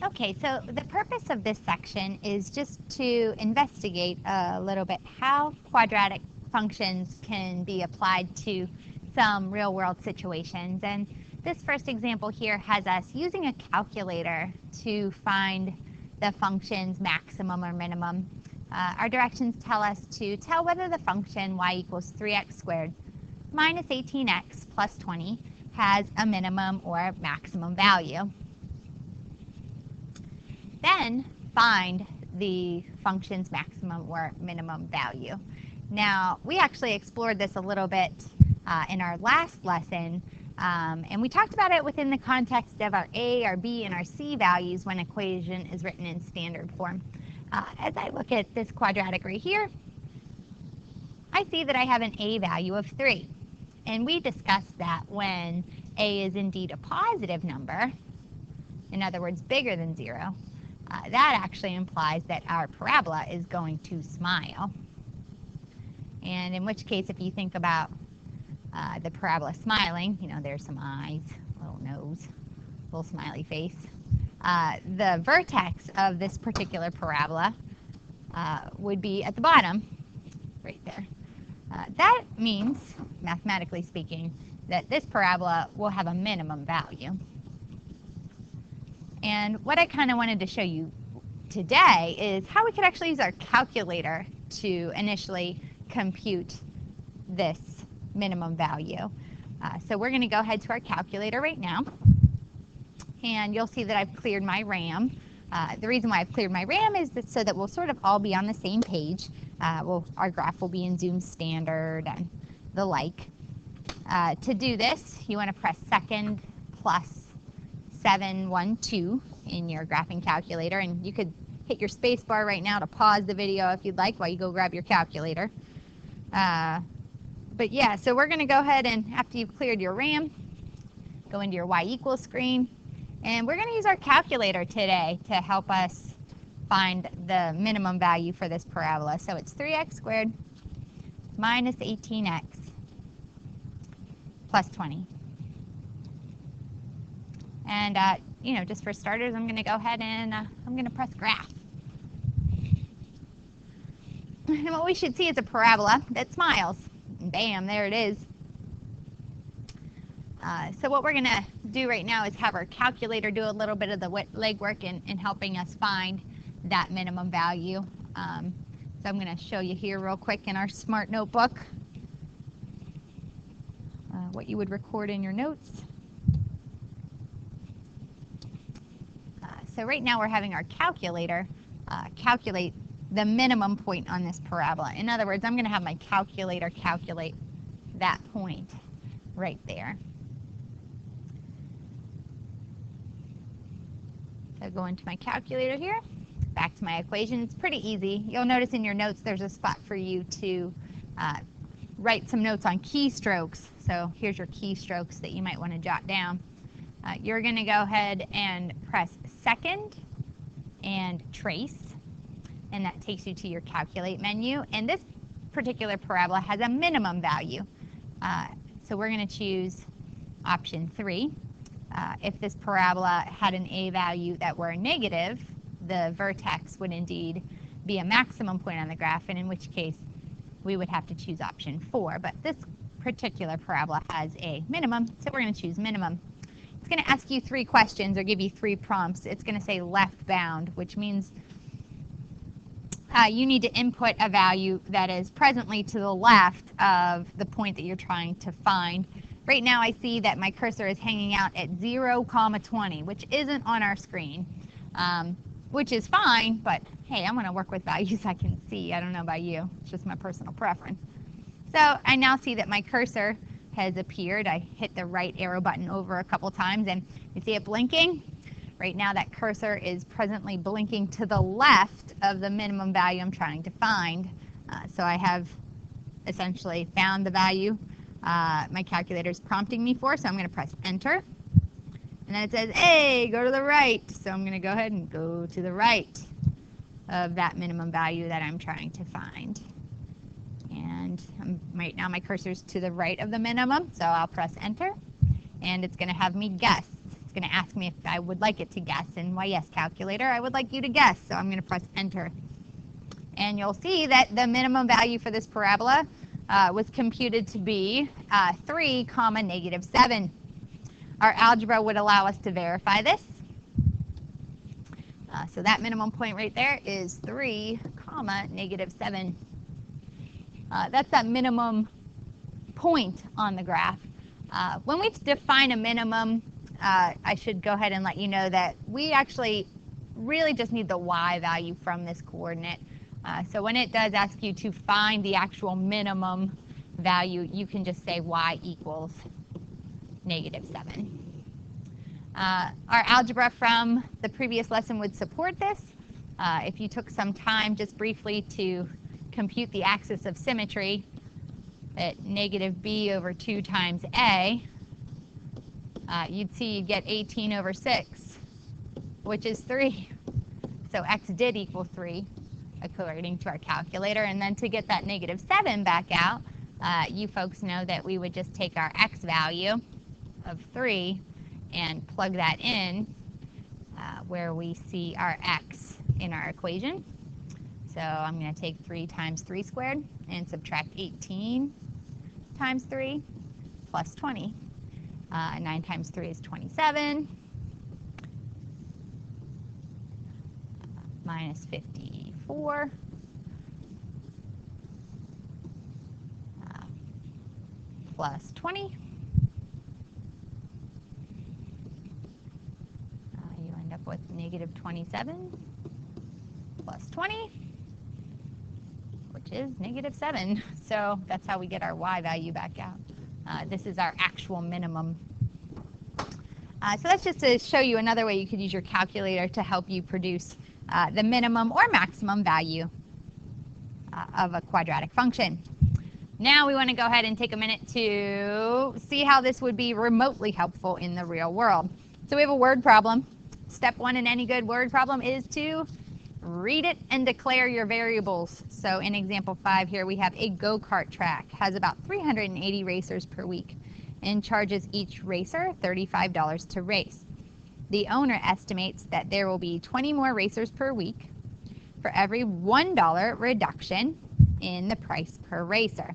Okay, so the purpose of this section is just to investigate a little bit how quadratic functions can be applied to some real-world situations. And this first example here has us using a calculator to find the function's maximum or minimum. Our directions tell us to tell whether the function y equals 3x squared minus 18x plus 20 has a minimum or maximum value. Then find the function's maximum or minimum value. Now, we actually explored this a little bit in our last lesson, and we talked about it within the context of our a, our b, and our c values when equation is written in standard form. As I look at this quadratic right here, I see that I have an a value of 3. And we discussed that when a is indeed a positive number, in other words, bigger than 0, that actually implies that our parabola is going to smile. And in which case, if you think about the parabola smiling, you know, there's some eyes, little nose, little smiley face. The vertex of this particular parabola would be at the bottom, right there. That means, mathematically speaking, that this parabola will have a minimum value. And what I kind of wanted to show you today is how we could actually use our calculator to initially compute this minimum value. So we're going to go ahead to our calculator right now, and you'll see that I've cleared my RAM. The reason why I've cleared my RAM is that so that we'll sort of all be on the same page. Our graph will be in Zoom Standard and the like. To do this, you want to press second plus 712 in your graphing calculator, and you could hit your space bar right now to pause the video if you'd like while you go grab your calculator. But yeah, so we're going to go ahead and after you've cleared your RAM, go into your y equals screen, and we're going to use our calculator today to help us find the minimum value for this parabola. So it's 3x squared minus 18x plus 20. And, you know, just for starters, I'm going to go ahead and I'm going to press graph. And what we should see is a parabola that smiles. And bam, there it is. So what we're going to do right now is have our calculator do a little bit of the legwork in helping us find that minimum value. So I'm going to show you here real quick in our Smart Notebook what you would record in your notes. So right now we're having our calculator calculate the minimum point on this parabola. In other words, I'm going to have my calculator calculate that point right there. So go into my calculator here, back to my equation. It's pretty easy. You'll notice in your notes there's a spot for you to write some notes on keystrokes. So here's your keystrokes that you might want to jot down. You're going to go ahead and press second and trace, and that takes you to your calculate menu. And this particular parabola has a minimum value. So we're going to choose option 3. If this parabola had an a value that were negative, the vertex would indeed be a maximum point on the graph, and in which case we would have to choose option 4. But this particular parabola has a minimum, so we're going to choose minimum. It's going to ask you 3 questions or give you 3 prompts. It's going to say left bound, which means you need to input a value that is presently to the left of the point that you're trying to find. Right now I see that my cursor is hanging out at 0,20, which isn't on our screen, which is fine, but hey, I'm going to work with values I can see. I don't know about you. It's just my personal preference. So I now see that my cursor has appeared. I hit the right arrow button over a couple times, and you see it blinking. Right now that cursor is presently blinking to the left of the minimum value I'm trying to find. So I have essentially found the value my calculator is prompting me for, so I'm going to press enter. And then it says, hey, go to the right. So I'm going to go ahead and go to the right of that minimum value that I'm trying to find. And right now my cursor's to the right of the minimum, so I'll press enter. And it's going to have me guess. going to ask me if I would like it to guess. And why, yes, calculator, I would like you to guess. So I'm going to press enter. And you'll see that the minimum value for this parabola was computed to be 3, negative 7. Our algebra would allow us to verify this. So that minimum point right there is 3, negative 7. That's that minimum point on the graph. When we define a minimum, I should go ahead and let you know that we actually really just need the y value from this coordinate. So when it does ask you to find the actual minimum value, you can just say y equals negative 7. Our algebra from the previous lesson would support this. If you took some time just briefly to compute the axis of symmetry, at negative b over 2 times a, you'd see you'd get 18 over 6, which is 3. So x did equal 3, according to our calculator. And then to get that negative 7 back out, you folks know that we would just take our x value of 3 and plug that in where we see our x in our equation. So I'm going to take 3 times 3 squared and subtract 18 times 3 plus 20. 9 times 3 is 27. Minus 54. Plus 20. You end up with negative 27 plus 20, which is negative 7. So that's how we get our y value back out. This is our actual minimum. So that's just to show you another way you could use your calculator to help you produce the minimum or maximum value of a quadratic function. Now we want to go ahead and take a minute to see how this would be remotely helpful in the real world. So we have a word problem. Step 1 in any good word problem is to read it and declare your variables. So in example 5 here, we have a go-kart track, has about 380 racers per week, and charges each racer $35 to race. The owner estimates that there will be 20 more racers per week for every $1 reduction in the price per racer.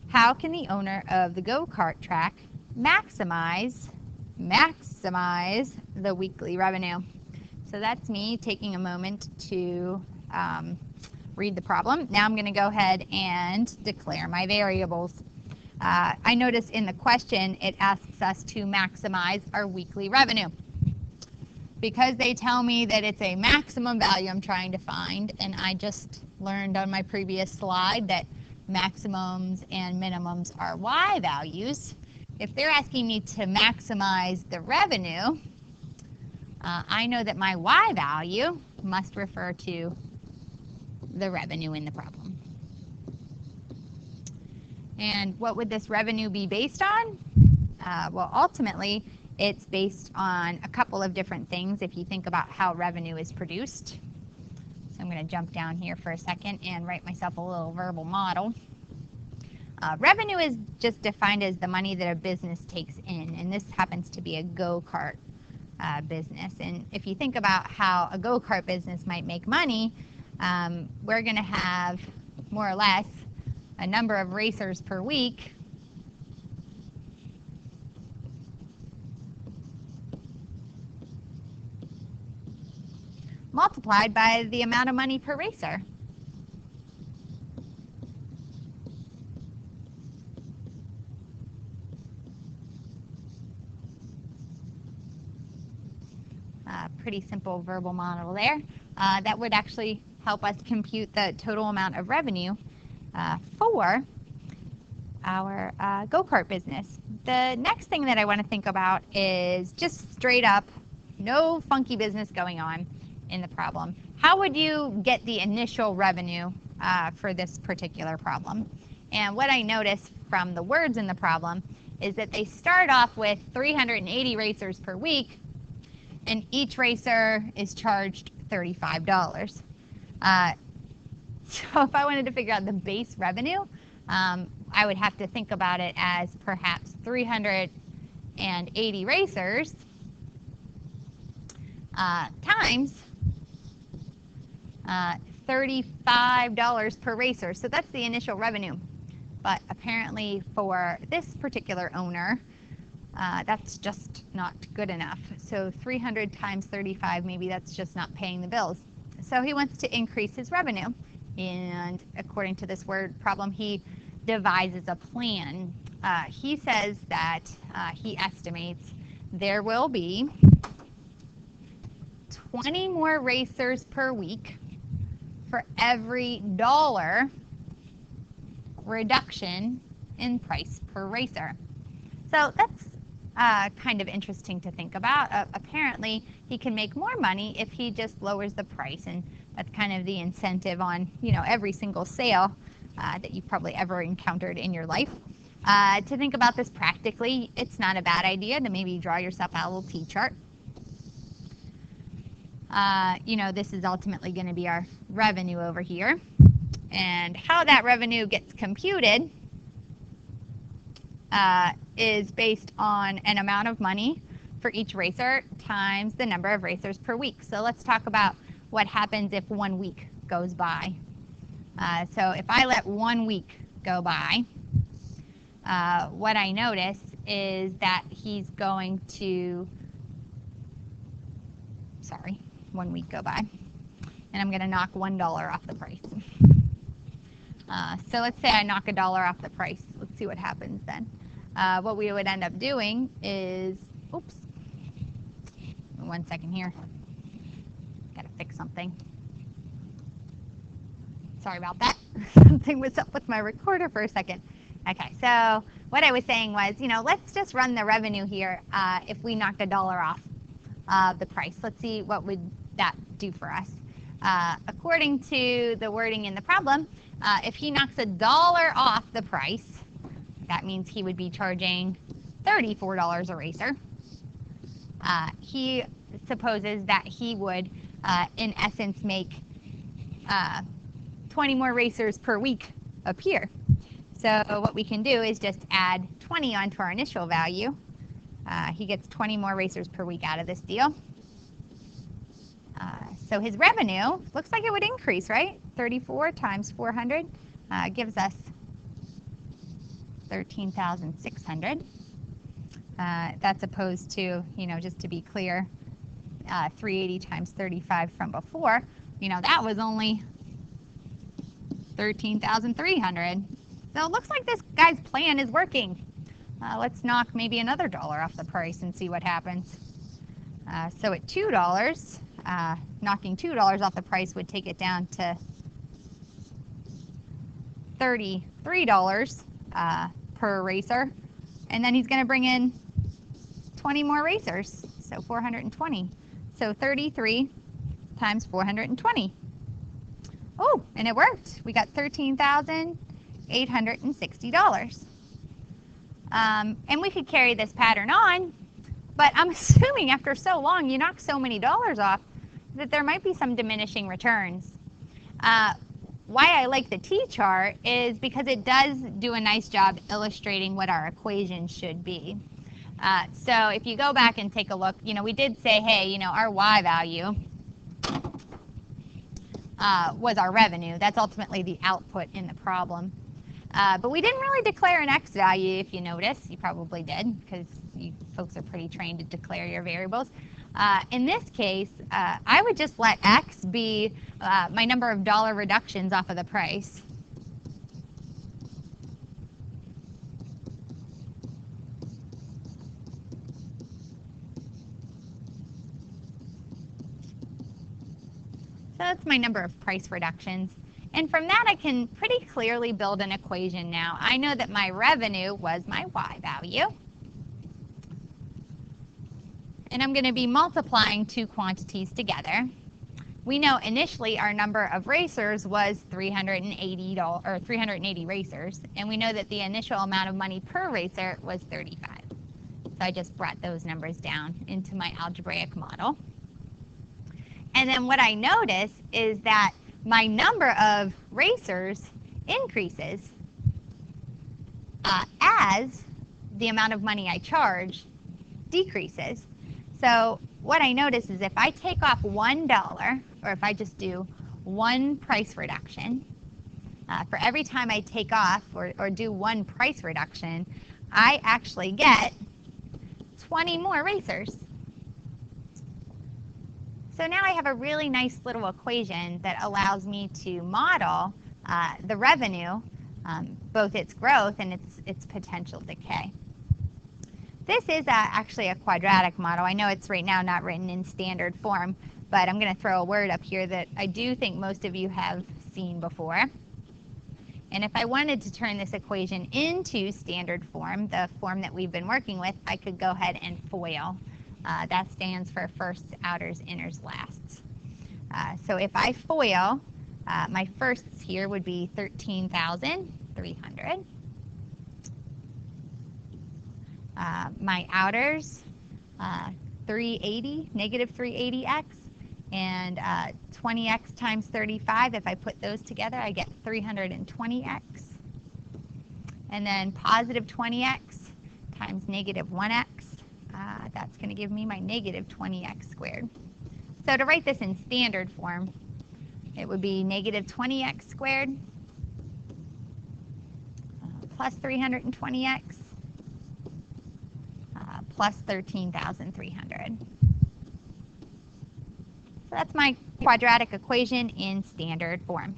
How can the owner of the go-kart track maximize the weekly revenue? So that's me taking a moment to read the problem. Now I'm going to go ahead and declare my variables. I notice in the question it asks us to maximize our weekly revenue. Because they tell me that it's a maximum value I'm trying to find, and I just learned on my previous slide that maximums and minimums are y values. If they're asking me to maximize the revenue, I know that my y value must refer to the revenue in the problem. And what would this revenue be based on? Well, ultimately, it's based on a couple of different things if you think about how revenue is produced. So I'm going to jump down here for a second and write myself a little verbal model. Revenue is just defined as the money that a business takes in, and this happens to be a go-kart business. And if you think about how a go-kart business might make money, we're going to have more or less a number of racers per week multiplied by the amount of money per racer. Pretty simple verbal model there. That would actually help us compute the total amount of revenue for our go-kart business. The next thing that I want to think about is just straight up, no funky business going on in the problem. How would you get the initial revenue for this particular problem? And what I notice from the words in the problem is that they start off with 380 racers per week, and each racer is charged $35. So if I wanted to figure out the base revenue, I would have to think about it as perhaps 380 racers times $35 per racer. So that's the initial revenue. But apparently for this particular owner, that's just not good enough. So 300 times 35, maybe that's just not paying the bills. So he wants to increase his revenue. And according to this word problem, he devises a plan. He says that he estimates there will be 20 more racers per week for every dollar reduction in price per racer. So that's kind of interesting to think about. Apparently, he can make more money if he just lowers the price, and that's kind of the incentive on every single sale that you've probably ever encountered in your life. To think about this practically, it's not a bad idea to maybe draw yourself out a little T-chart. This is ultimately going to be our revenue over here. And how that revenue gets computed is based on an amount of money for each racer times the number of racers per week. So let's talk about what happens if 1 week goes by. So if I let 1 week go by, what I notice is that he's going to, 1 week go by, and I'm going to knock $1 off the price. So let's say I knock $1 off the price. Let's see what happens then. What we would end up doing is, oops, 1 second here. Gotta fix something. Sorry about that. Something was up with my recorder for a second. Okay, so what I was saying was, let's just run the revenue here if we knocked $1 off the price. Let's see what would that do for us. According to the wording in the problem, if he knocks $1 off the price, that means he would be charging $34 a racer. He supposes that he would, in essence, make 20 more racers per week appear. So what we can do is just add 20 onto our initial value. He gets 20 more racers per week out of this deal. So his revenue looks like it would increase, right? 34 times 400 gives us 13,600. That's opposed to, just to be clear, 380 times 35 from before. That was only 13,300. So it looks like this guy's plan is working. Let's knock maybe another $1 off the price and see what happens. So at $2, knocking $2 off the price would take it down to $33 per racer. And then he's going to bring in 20 more racers, so 420. So 33 times 420. Oh, and it worked. We got $13,860. And we could carry this pattern on, but I'm assuming after so long, you knock so many dollars off that there might be some diminishing returns. Why I like the T-chart is because it does do a nice job illustrating what our equation should be. So if you go back and take a look, we did say, hey, our Y value was our revenue. That's ultimately the output in the problem. But we didn't really declare an X value, if you notice. You probably did, because you folks are pretty trained to declare your variables. In this case, I would just let X be my number of dollar reductions off of the price. So that's my number of price reductions. And from that, I can pretty clearly build an equation now. I know that my revenue was my Y value. And I'm going to be multiplying two quantities together. We know initially our number of racers was 380 racers. And we know that the initial amount of money per racer was 35. So I just brought those numbers down into my algebraic model. And then what I notice is that my number of racers increases as the amount of money I charge decreases. So what I notice is if I take off $1, or if I just do one price reduction, for every time I take off or do one price reduction, I actually get 20 more racers. So now I have a really nice little equation that allows me to model the revenue, both its growth and its potential decay. This is actually a quadratic model. I know it's right now not written in standard form, but I'm going to throw a word up here that I do think most of you have seen before. And if I wanted to turn this equation into standard form, the form that we've been working with, I could go ahead and FOIL. That stands for firsts, outers, inners, lasts. So if I FOIL, my firsts here would be 13,300. My outers, 380, negative 380x, and 20x times 35. If I put those together, I get 320x. And then positive 20x times negative 1x. That's going to give me my negative 20x squared. So to write this in standard form, it would be negative 20x squared plus 320x plus 13,300. So that's my quadratic equation in standard form.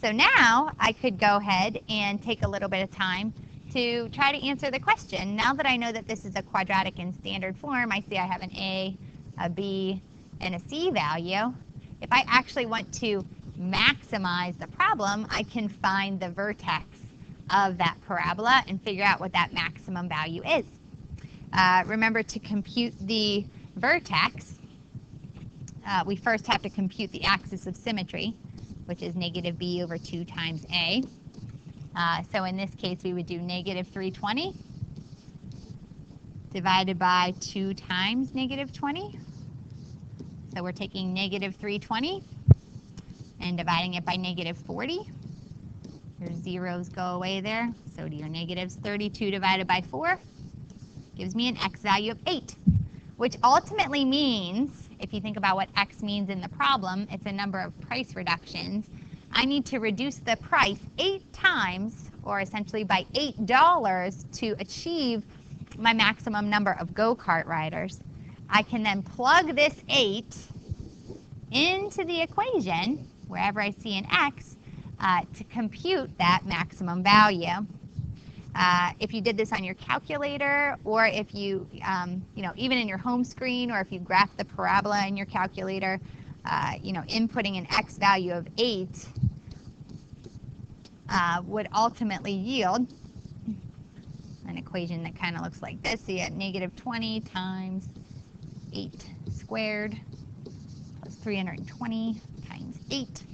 So now I could go ahead and take a little bit of time to try to answer the question. Now that I know that this is a quadratic in standard form, I see I have an A, a B, and a C value. If I actually want to maximize the problem, I can find the vertex of that parabola and figure out what that maximum value is. Remember, to compute the vertex, we first have to compute the axis of symmetry, which is negative B over 2 times A. So in this case, we would do negative 320 divided by 2 times negative 20. So we're taking negative 320 and dividing it by negative 40. Your zeros go away there. So do your negatives. 32 divided by 4 gives me an x value of 8, which ultimately means, if you think about what x means in the problem, it's a number of price reductions. I need to reduce the price 8 times, or essentially by $8, to achieve my maximum number of go-kart riders. I can then plug this 8 into the equation, wherever I see an x, to compute that maximum value. If you did this on your calculator, or if you, even in your home screen, or if you graph the parabola in your calculator, inputting an x value of 8 would ultimately yield an equation that kind of looks like this. So you get negative 20 times 8 squared plus 320 times 8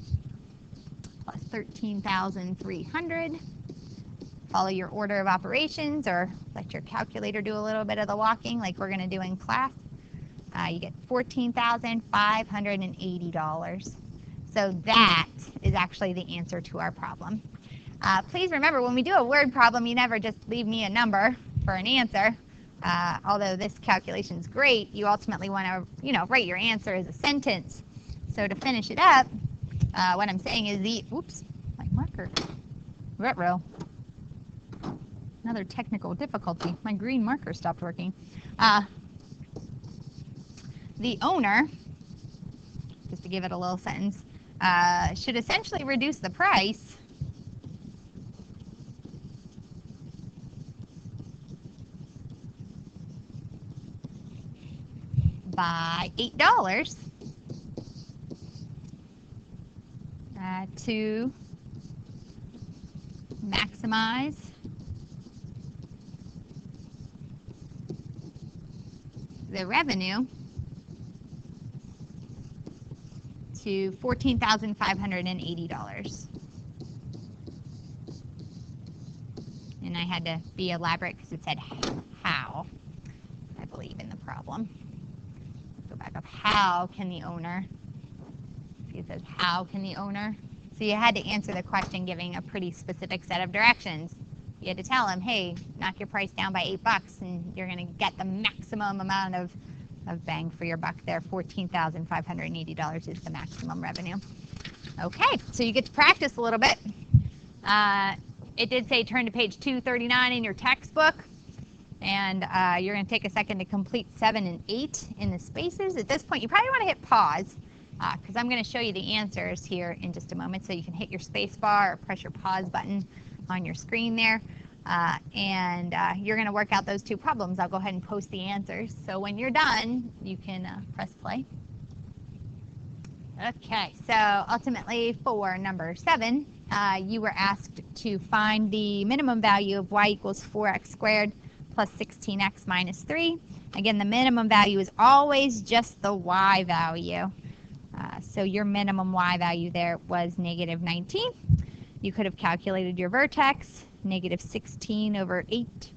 plus 13,300. Follow your order of operations, or let your calculator do a little bit of the walking like we're going to do in class. You get $14,580. So that is actually the answer to our problem. Please remember, when we do a word problem, you never just leave me a number for an answer. Although this calculation is great, you ultimately want to, write your answer as a sentence. So to finish it up, what I'm saying is my marker, ruh-roh. Another technical difficulty. My green marker stopped working. The owner, just to give it a little sentence, should essentially reduce the price by $8 to maximize the revenue to $14,580. And I had to be elaborate because it said how, I believe, in the problem. Go back up. How can the owner? See, it says how can the owner? So you had to answer the question giving a pretty specific set of directions. You had to tell him, hey, knock your price down by $8 and you're going to get the maximum amount of of bang for your buck there. $14,580 is the maximum revenue. Okay, so you get to practice a little bit. It did say turn to page 239 in your textbook, and you're going to take a second to complete 7 and 8 in the spaces. At this point, you probably want to hit pause, because I'm going to show you the answers here in just a moment, so you can hit your space bar or press your pause button on your screen there. And you're going to work out those 2 problems. I'll go ahead and post the answers. So when you're done, you can press play. Okay, so ultimately for number 7, you were asked to find the minimum value of y equals 4x squared plus 16x minus 3. Again, the minimum value is always just the y value. So your minimum y value there was negative 19. You could have calculated your vertex, negative 16 over 8.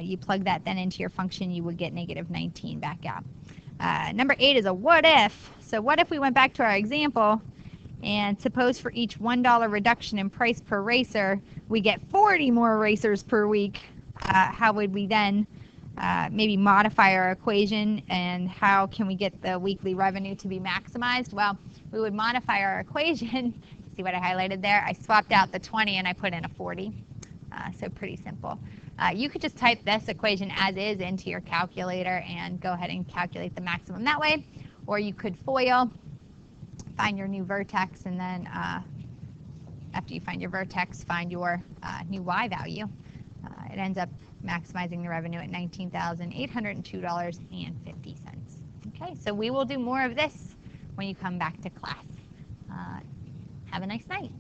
You plug that then into your function, you would get negative 19 back out. Number 8 is a what if. So what if we went back to our example and suppose for each $1 reduction in price per racer, we get 40 more racers per week. How would we then maybe modify our equation, and how can we get the weekly revenue to be maximized? Well, we would modify our equation. See what I highlighted there? I swapped out the 20 and I put in a 40. So pretty simple. You could just type this equation as is into your calculator and go ahead and calculate the maximum that way. Or you could FOIL, find your new vertex, and then after you find your vertex, find your new y value. It ends up maximizing the revenue at $19,802.50. Okay, so we will do more of this when you come back to class. Have a nice night.